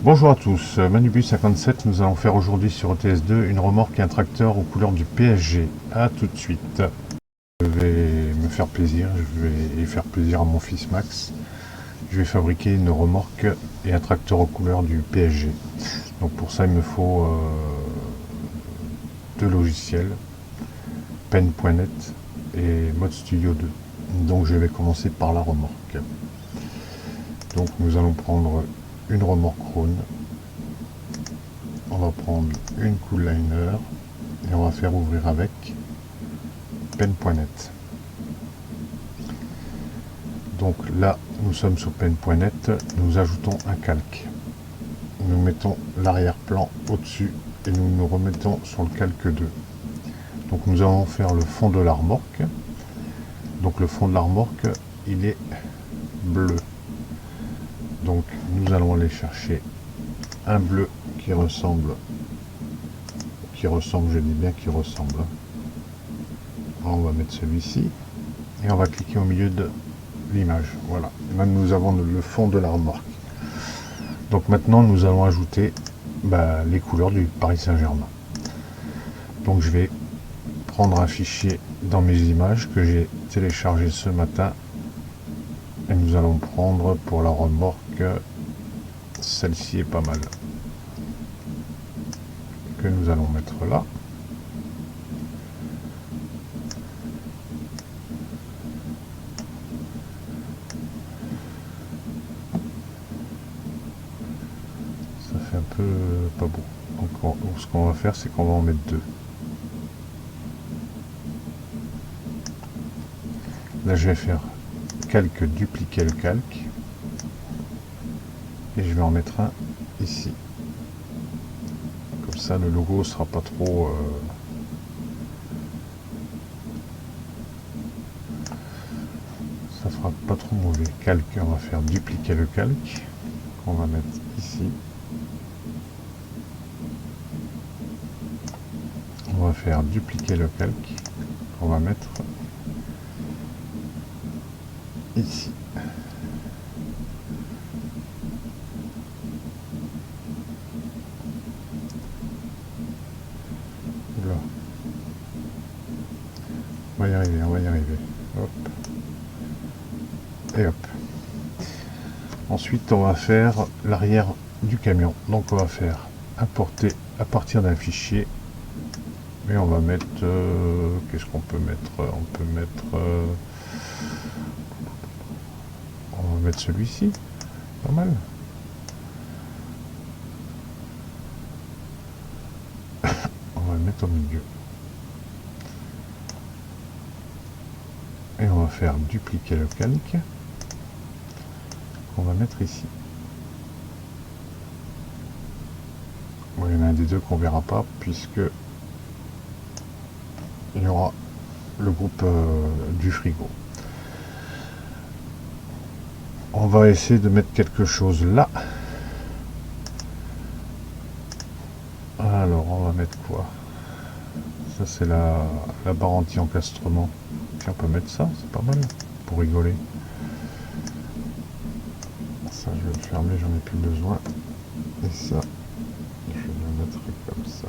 Bonjour à tous, Manubus57, nous allons faire aujourd'hui sur ETS2 une remorque et un tracteur aux couleurs du PSG. A tout de suite. Je vais me faire plaisir, je vais faire plaisir à mon fils Max. Je vais fabriquer une remorque et un tracteur aux couleurs du PSG. Donc pour ça il me faut deux logiciels, Pen.net et Mode Studio 2. Donc je vais commencer par la remorque. Donc nous allons prendre une remorque Rhône. On va prendre une Cooliner et on va faire ouvrir avec Pen.net. Donc là, nous sommes sur Pen.net, nous ajoutons un calque. Nous mettons l'arrière-plan au-dessus et nous nous remettons sur le calque 2. Donc nous allons faire le fond de la remorque. Donc le fond de la remorque, il est bleu. Donc nous allons aller chercher un bleu qui ressemble, je dis bien qui ressemble. On va mettre celui-ci et on va cliquer au milieu de l'image. Voilà, là nous avons le fond de la remorque. Donc maintenant nous allons ajouter les couleurs du Paris Saint-Germain. Donc je vais prendre un fichier dans mes images que j'ai téléchargé ce matin et nous allons prendre pour la remorque, celle-ci est pas mal, que nous allons mettre là. Ça fait un peu pas beau. Donc ce qu'on va faire, c'est qu'on va en mettre deux. Là je vais faire calque, dupliquer le calque et je vais en mettre un ici. Comme ça le logo sera pas trop ça fera pas trop mauvais. Calque, on va faire dupliquer le calque qu'on va mettre ici. On va faire dupliquer le calque qu'on va mettre ici. Là. On va y arriver, on va y arriver. Hop. Et hop. Ensuite, on va faire l'arrière du camion. Donc, on va faire importer à partir d'un fichier. Et on va mettre... qu'est-ce qu'on peut mettre? On peut mettre... on va mettre celui-ci. Pas mal. On va le mettre au milieu. Et on va faire dupliquer le calque. On va mettre ici. Bon, il y en a un des deux qu'on verra pas puisque il y aura le groupe du frigo. On va essayer de mettre quelque chose là. Alors on va mettre quoi? Ça c'est la barre anti-encastrement. On peut mettre ça, c'est pas mal pour rigoler. Ça je vais le fermer, j'en ai plus besoin. Et ça, je le mettrai comme ça.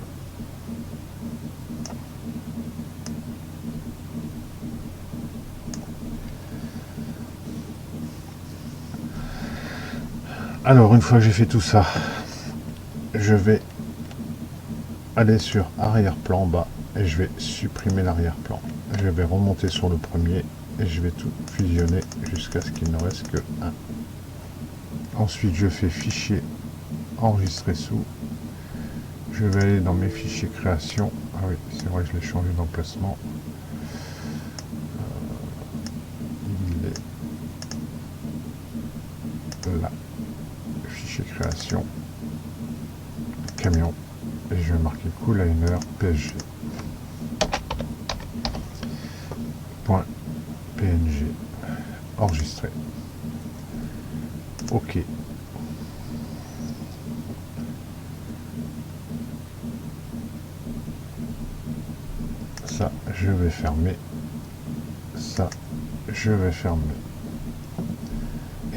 Alors une fois que j'ai fait tout ça, je vais aller sur arrière-plan bas et je vais supprimer l'arrière-plan. Je vais remonter sur le premier et je vais tout fusionner jusqu'à ce qu'il ne reste que un. Ensuite je fais fichier, enregistrer sous. Je vais aller dans mes fichiers création. Ah oui, c'est vrai que je l'ai changé d'emplacement. Il est là. Fichier création. Camion. Et je vais marquer Cooliner PSG. .png. Enregistrer. OK. Ça, je vais fermer. Ça, je vais fermer.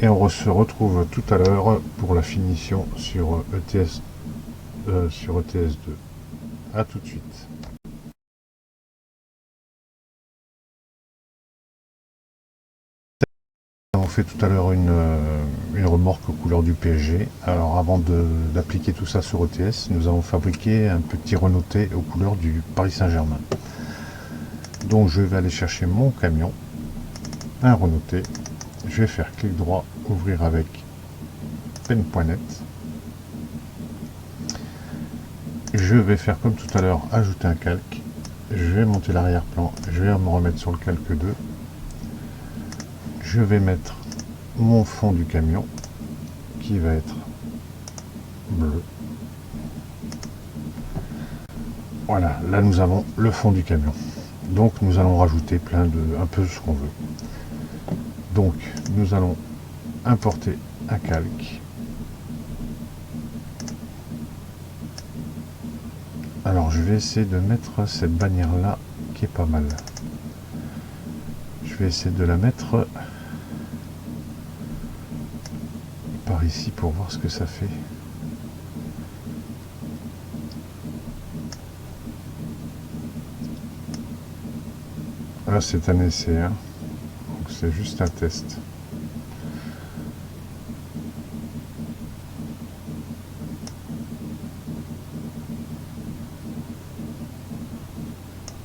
Et on se retrouve tout à l'heure pour la finition sur ETS, sur ETS2. A tout de suite. On fait tout à l'heure une remorque aux couleurs du PSG. Alors avant d'appliquer tout ça sur ETS, nous avons fabriqué un petit Renault T aux couleurs du Paris Saint-Germain. Donc je vais aller chercher mon camion, un Renault T. Je vais faire clic droit, ouvrir avec pen.net. Je vais faire comme tout à l'heure, ajouter un calque. Je vais monter l'arrière-plan, je vais me remettre sur le calque 2. Je vais mettre mon fond du camion qui va être bleu. Voilà, là nous avons le fond du camion. Donc nous allons rajouter un peu ce qu'on veut. Donc nous allons importer un calque. Alors je vais essayer de mettre cette bannière là qui est pas mal. Je vais essayer de la mettre par ici pour voir ce que ça fait. Là c'est un essai, hein. Donc c'est juste un test.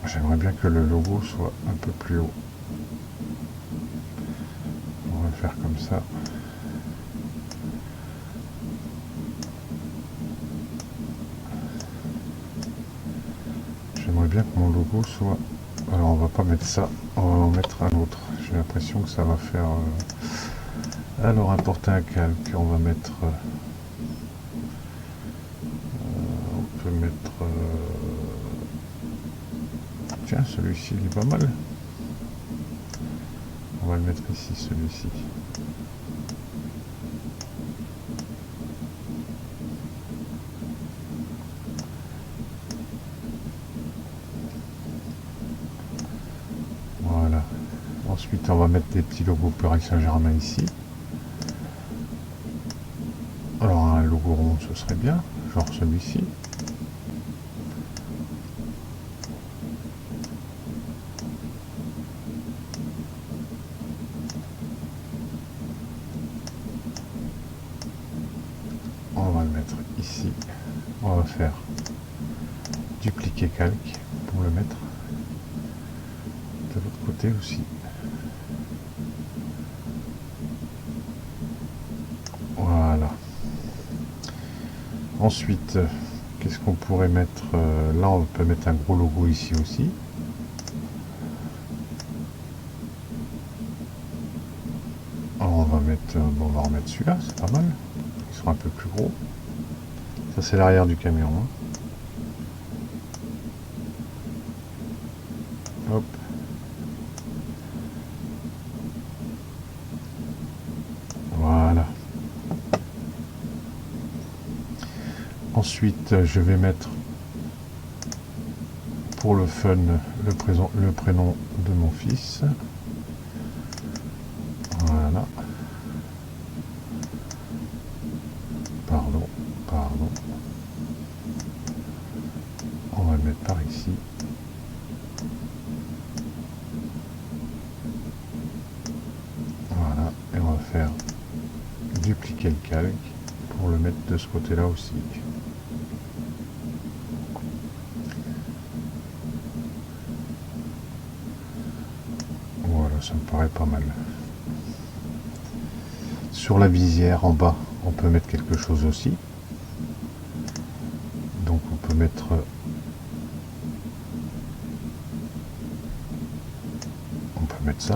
J'aimerais bien que le logo soit un peu plus haut. On va le faire comme ça. J'aimerais bien que mon logo soit... Alors on va pas mettre ça, on va en mettre un autre. J'ai l'impression que ça va faire... Alors importer un calque, on va mettre... on peut mettre... Tiens, celui-ci il est pas mal. On va le mettre ici, celui-ci. Voilà. Ensuite, on va mettre des petits logos Paris Saint-Germain ici. Alors, un logo rond, ce serait bien, genre celui-ci. On va le mettre ici. On va faire dupliquer calque pour le mettre de l'autre côté aussi. Voilà. Ensuite, qu'est-ce qu'on pourrait mettre là, on peut mettre un gros logo ici aussi. Alors, on va mettre, bon, on va remettre celui-là, c'est pas mal. Ils sont un peu plus gros. Ça, c'est l'arrière du camion. Hein. Hop. Voilà. Ensuite, je vais mettre pour le fun le prénom de mon fils. Voilà. Pardon. On va le mettre par ici. Voilà. Et on va faire dupliquer le calque pour le mettre de ce côté-là aussi. Voilà, ça me paraît pas mal. Sur la visière en bas, on peut mettre quelque chose aussi. Donc on peut mettre ça.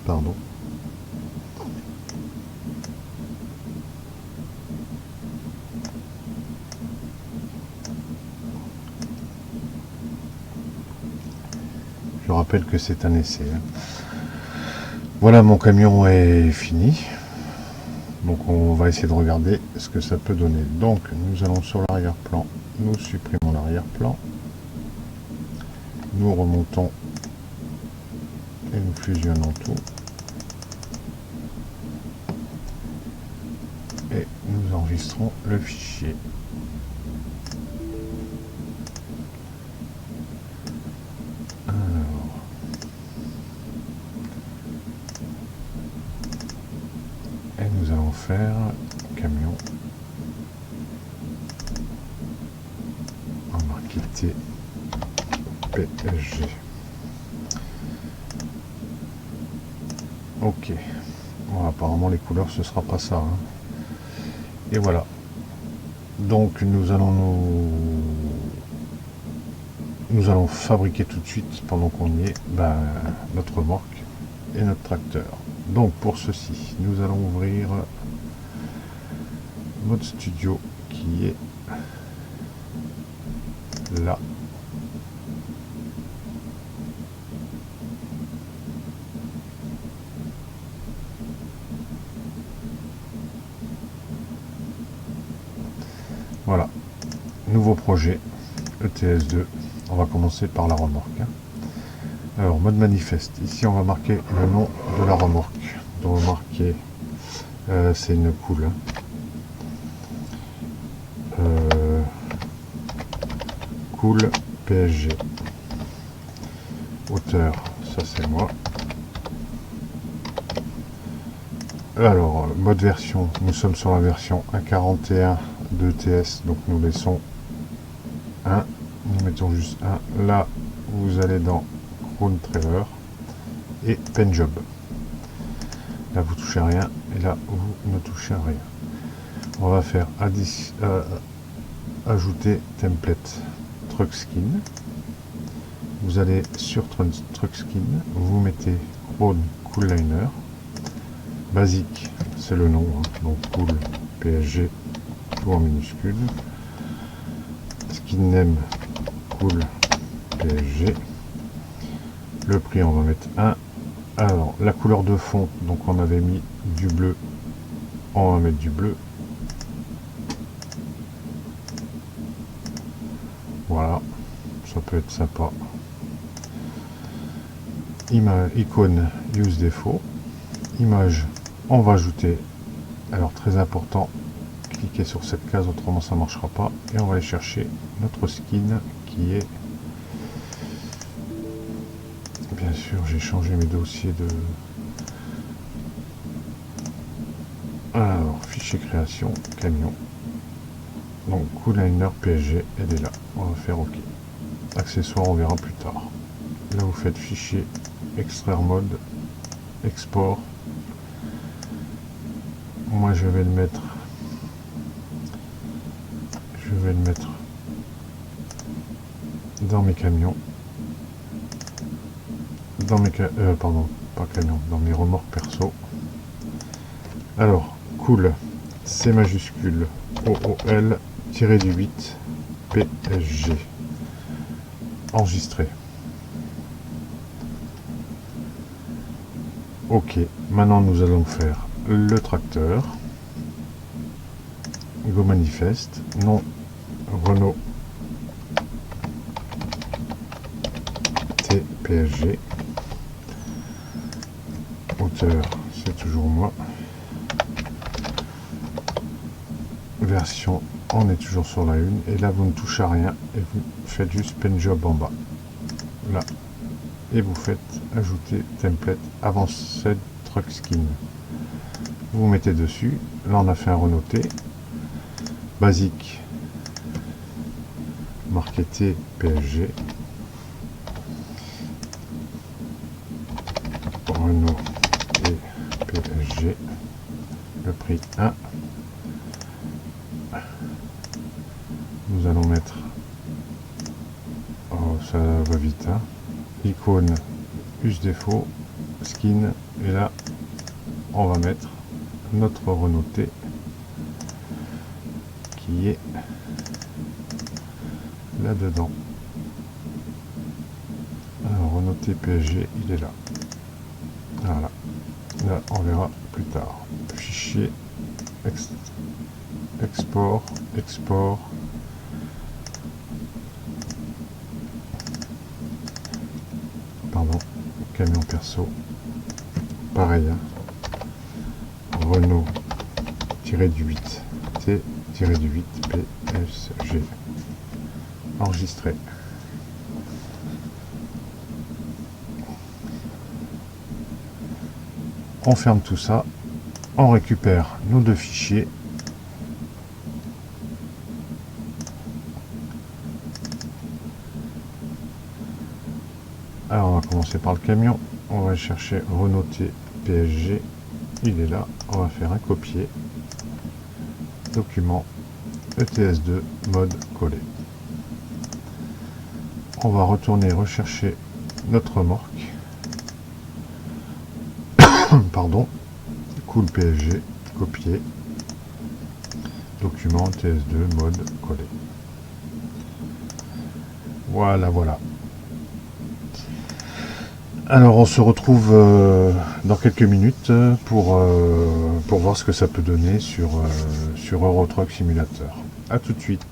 Pardon. Je rappelle que c'est un essai. Hein. Voilà, mon camion est fini. Donc on va essayer de regarder ce que ça peut donner. Donc nous allons sur l'arrière-plan, nous supprimons l'arrière-plan, nous remontons et nous fusionnons tout. Et nous enregistrons le fichier. Alors, et nous allons faire camion. On va marquer TPSG. Ok. Bon, apparemment les couleurs ce sera pas ça. Hein. Et voilà. Donc nous allons fabriquer tout de suite, pendant qu'on y est, notre remorque et notre tracteur. Donc pour ceci, nous allons ouvrir Mode Studio qui est là. Voilà, nouveau projet, ETS2. On va commencer par la remorque. Alors, mode manifeste. Ici, on va marquer le nom de la remorque. Donc, on va marquer, c'est une cool. Cool PSG. Auteur, ça c'est moi. Alors, mode version, nous sommes sur la version 1.41 de ETS, donc nous laissons 1. Nous mettons juste 1. Là, vous allez dans Chrome Trailer et Pen Job. Là, vous touchez à rien et là, vous ne touchez à rien. On va faire ajouter template truck skin. Vous allez sur truck skin, vous mettez Chrome Cool Liner. Basique, c'est le nom, hein. Donc Cool PSG, tout en minuscule. Skin name Cool PSG. Le prix, on va mettre 1. Alors, la couleur de fond, donc on avait mis du bleu, on va mettre du bleu. Voilà, ça peut être sympa. Icône use défaut. Image, on va ajouter, alors très important, cliquez sur cette case, autrement ça ne marchera pas. Et on va aller chercher notre skin qui est... Bien sûr, j'ai changé mes dossiers de... Alors, fichier création, camion. Donc, Cool Liner PSG, elle est là. On va faire OK. Accessoires, on verra plus tard. Là, vous faites fichier, extraire mode, export. Moi, je vais le mettre dans mes camions. Dans mes pardon, pas camions, dans mes remorques perso. Alors, cool, C majuscule, OOL, tiré du 8, PSG. Enregistré. OK, maintenant nous allons faire le tracteur. Go manifeste, nom Renault TPSG. Auteur, c'est toujours moi. Version, on est toujours sur la 1. Et là, vous ne touchez à rien et vous faites juste Pen Job en bas. Là. Et vous faites ajouter template avanced truck skin. Vous mettez dessus. Là, on a fait un Renault T. Basique. Marqué TPSG. Renault TPSG. Le prix 1. Nous allons mettre, oh ça va vite, hein. Icône, use défaut, skin, et là on va mettre notre Renault T qui est là dedans. Alors Renault T PSG, il est là. Voilà, là on verra plus tard. Fichier, export, camion perso. Pareil, hein. Renault du 8 T-du 8 PSG. Enregistré. On ferme tout ça. On récupère nos deux fichiers. Alors on va commencer par le camion. On va chercher Renault T PSG. Il est là. On va faire un copier. Document ETS2 mode collé. On va retourner rechercher notre remorque. Pardon. Cool PSG. Copier. Document ETS2 mode collé. Voilà, voilà. Alors on se retrouve dans quelques minutes pour voir ce que ça peut donner sur Euro Truck Simulator. A tout de suite.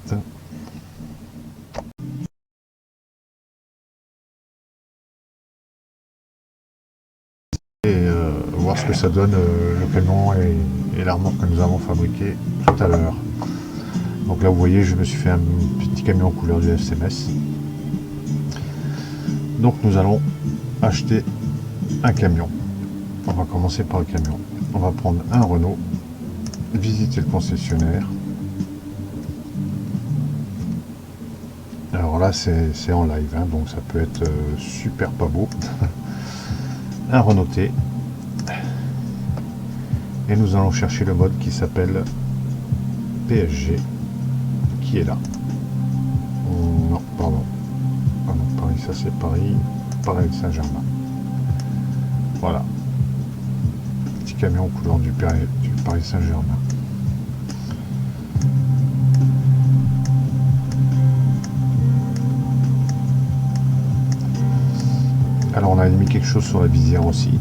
Et voir ce que ça donne le camion et la remorque que nous avons fabriqué tout à l'heure. Donc là vous voyez, je me suis fait un petit camion en couleur du FCMS. Donc nous allons acheter un camion. On va commencer par le camion. On va prendre un Renault, visiter le concessionnaire. Alors là c'est en live, hein, donc ça peut être super pas beau. Un Renault T. Et nous allons chercher le mode qui s'appelle PSG, qui est là. Non, pardon. Ah non, Paris, ça c'est Paris. Paris Saint-Germain. Voilà. Petit camion aux couleurs du Paris Saint-Germain. Alors on a mis quelque chose sur la visière aussi.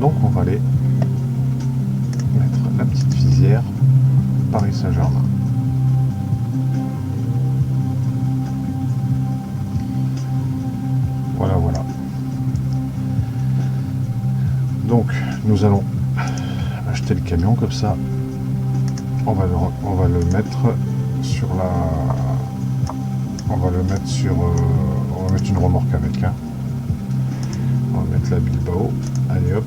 Donc on va aller mettre la petite visière Paris Saint-Germain. Voilà, voilà. Donc nous allons acheter le camion comme ça. On va le mettre sur la. On va le mettre sur. On va mettre une remorque avec. Hein. On va mettre la Bilbao. Allez hop.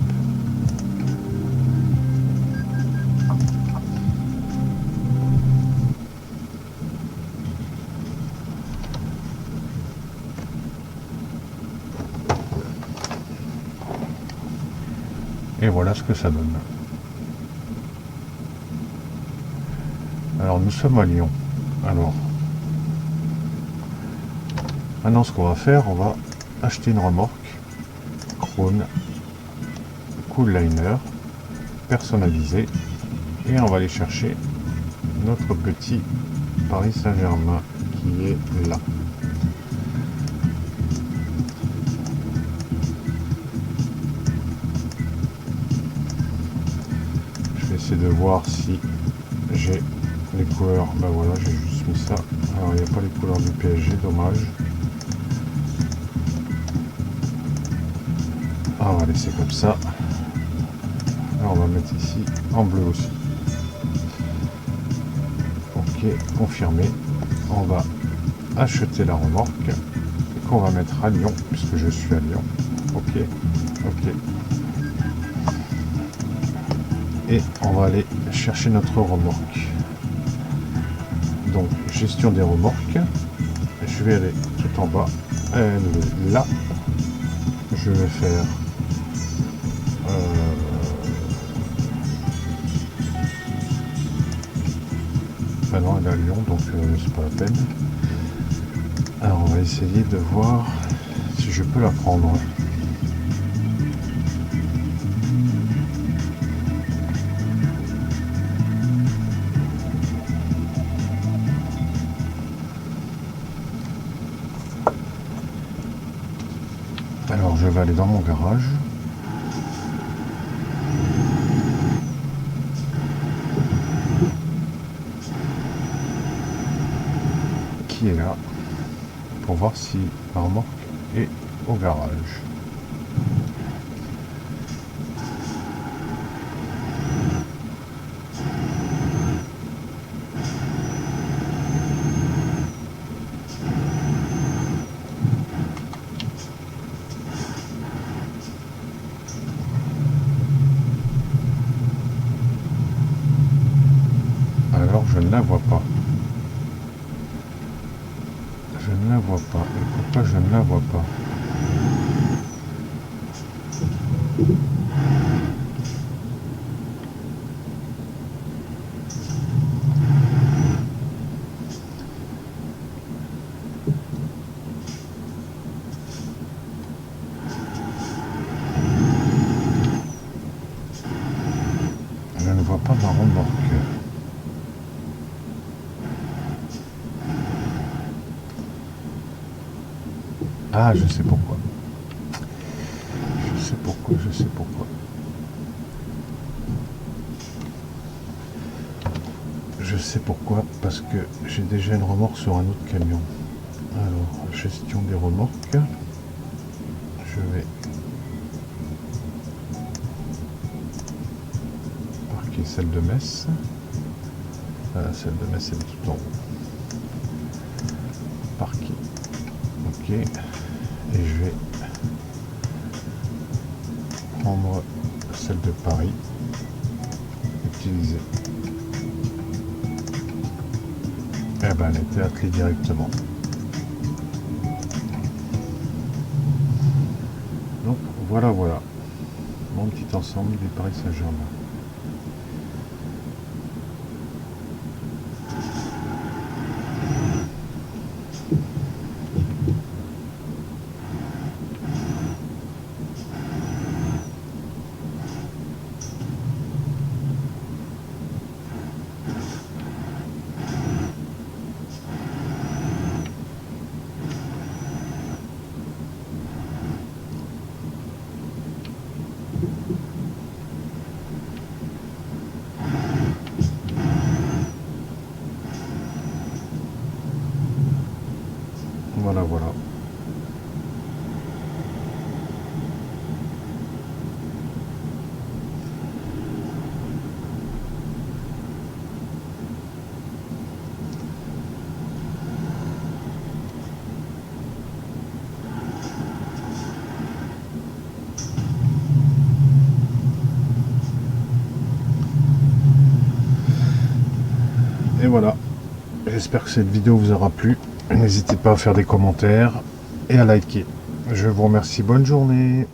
Et voilà ce que ça donne. Alors nous sommes à Lyon. Alors maintenant ce qu'on va faire, on va acheter une remorque Krone Cooliner personnalisée et on va aller chercher notre petit Paris Saint-Germain qui est là. Je vais essayer de voir si j'ai les couleurs. Ben voilà, j'ai juste mis ça. Alors il n'y a pas les couleurs du PSG, dommage. Ah, on va laisser comme ça. Alors on va mettre ici en bleu aussi. Ok, confirmé. On va acheter la remorque qu'on va mettre à Lyon puisque je suis à Lyon. Ok, ok. Et on va aller chercher notre remorque. Donc gestion des remorques. Je vais aller tout en bas. Elle est là. Je vais faire non, elle est à Lyon, donc c'est pas la peine. Alors on va essayer de voir si je peux la prendre. Alors je vais aller dans mon garage. Qui est là pour voir si la remorque est au garage. ne la vois pas. Je ne la vois pas. Et pourquoi je ne la vois pas? Je ne vois pas ma remorque. Ah, je sais pourquoi. Je sais pourquoi, je sais pourquoi. Je sais pourquoi, parce que j'ai déjà une remorque sur un autre camion. Alors, gestion des remorques. Je vais parquer celle de Metz. Voilà, celle de Metz, elle est tout en haut. Parquer. Ok. Et je vais prendre celle de Paris. Utiliser. Eh ben, elle était attelée directement. Donc, voilà, voilà. Mon petit ensemble du Paris Saint-Germain. Voilà, voilà. Et voilà. J'espère que cette vidéo vous aura plu. N'hésitez pas à faire des commentaires et à liker. Je vous remercie. Bonne journée.